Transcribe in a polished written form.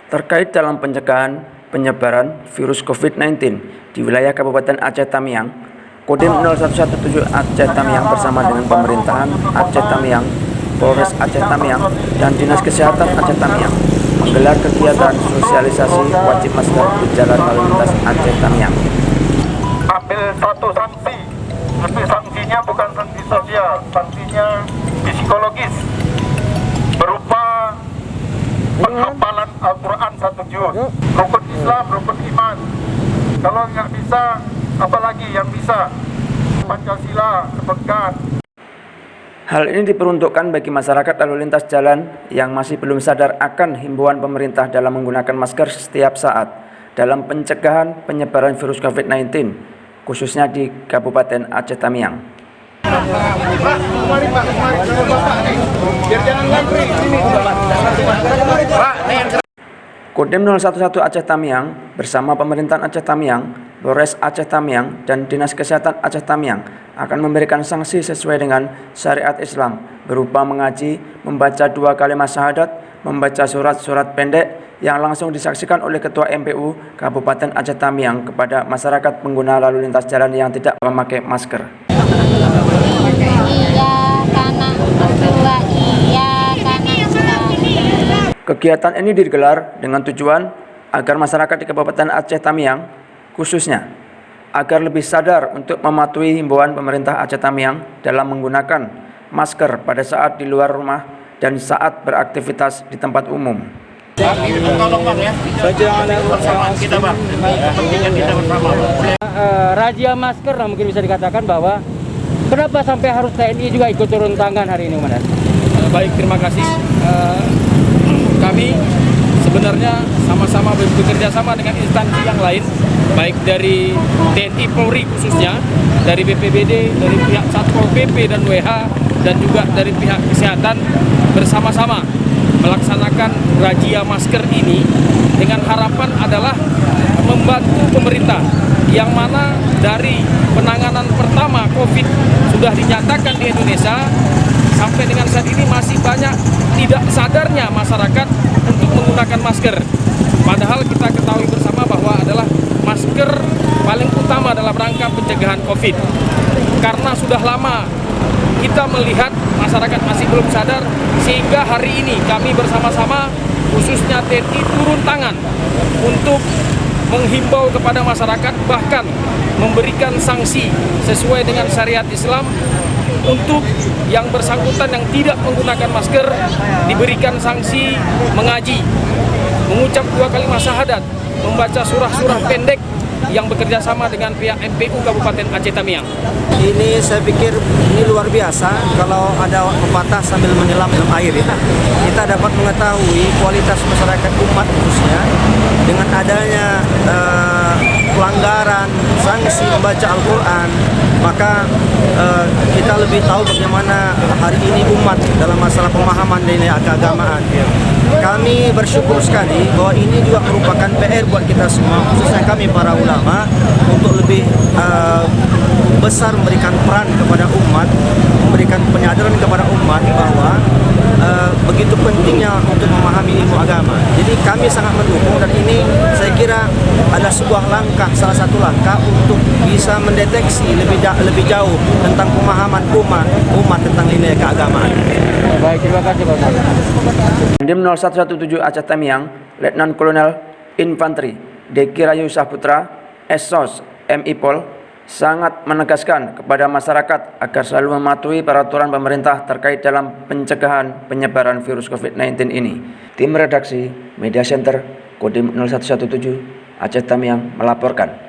terkait dalam pencegahan penyebaran virus COVID-19 di wilayah Kabupaten Aceh Tamiang, Kodim 0117 Aceh Tamiang bersama dengan pemerintahan Aceh Tamiang, Polres Aceh Tamiang, dan Dinas Kesehatan Aceh Tamiang menggelar kegiatan sosialisasi wajib masker di jalan lalu lintas Aceh Tamiang. Ambil satu sanksi, tapi sanksinya bukan sanksi sosial, sanksinya psikologis, berupa penghafalan Al-Quran 1 juz, rukun Islam, rukun iman. Kalau nggak bisa, apalagi yang bisa? Pancasila, kemerdekaan. Hal ini diperuntukkan bagi masyarakat lalu lintas jalan yang masih belum sadar akan himbauan pemerintah dalam menggunakan masker setiap saat dalam pencegahan penyebaran virus COVID-19, khususnya di Kabupaten Aceh Tamiang. Kodim 011 Aceh Tamiang bersama pemerintahan Aceh Tamiang, Polres Aceh Tamiang, dan Dinas Kesehatan Aceh Tamiang akan memberikan sanksi sesuai dengan syariat Islam berupa mengaji, membaca 2 kalimat syahadat, membaca surat-surat pendek yang langsung disaksikan oleh Ketua MPU Kabupaten Aceh Tamiang kepada masyarakat pengguna lalu lintas jalan yang tidak memakai masker. Kegiatan ini digelar dengan tujuan agar masyarakat di Kabupaten Aceh Tamiang khususnya agar lebih sadar untuk mematuhi himbauan pemerintah Aceh Tamiang dalam menggunakan masker pada saat di luar rumah dan saat beraktivitas di tempat umum. Razia masker mungkin bisa dikatakan bahwa kenapa sampai harus TNI juga ikut turun tangan hari ini, Komandan? Baik, terima kasih. Kami sebenarnya sama-sama bekerja sama dengan instansi yang lain, baik dari TNI Polri khususnya, dari BPBD, dari pihak Satpol PP dan WH, dan juga dari pihak kesehatan bersama-sama melaksanakan razia masker ini dengan harapan adalah membantu pemerintah yang mana dari penanganan pertama COVID sudah dinyatakan di Indonesia sampai dengan saat ini masih banyak tidak sadarnya masyarakat untuk menggunakan masker. Padahal kita ketahui bersama bahwa adalah masker paling utama dalam rangka pencegahan COVID. Karena sudah lama kita melihat masyarakat masih belum sadar, sehingga hari ini kami bersama-sama khususnya TNI turun tangan untuk menghimbau kepada masyarakat, bahkan memberikan sanksi sesuai dengan syariat Islam untuk yang bersangkutan yang tidak menggunakan masker diberikan sanksi mengaji, mengucap 2 kalimat syahadat, membaca surah-surah pendek yang bekerja sama dengan pihak MPU Kabupaten Aceh Tamiang. Ini saya pikir ini luar biasa kalau ada pepatah sambil menyelam dalam air ya. Kita dapat mengetahui kualitas masyarakat umat khususnya dengan adanya pelanggaran, sanksi membaca Al-Quran, maka kita lebih tahu bagaimana hari ini umat dalam masalah pemahaman nilai keagamaan. Kami bersyukur sekali bahwa ini juga merupakan PR buat kita semua, khususnya kami para ulama, untuk lebih besar memberikan peran kepada umat, memberikan penyadaran kepada umat bahwa begitu pentingnya untuk memahami ilmu agama. Jadi kami sangat mendukung, dan ini saya kira adalah sebuah langkah, salah satu langkah untuk bisa mendeteksi lebih jauh tentang pemahaman umat tentang nilai keagamaan. Baik, terima kasih, Pak. Kodim 0117 Aceh Tamiang, Letnan Kolonel Infanteri Deki Rayu Saputra, Esos MI Pol, sangat menegaskan kepada masyarakat agar selalu mematuhi peraturan pemerintah terkait dalam pencegahan penyebaran virus COVID-19 ini. Tim redaksi Media Center Kodim 0117 Aceh Tamiang melaporkan.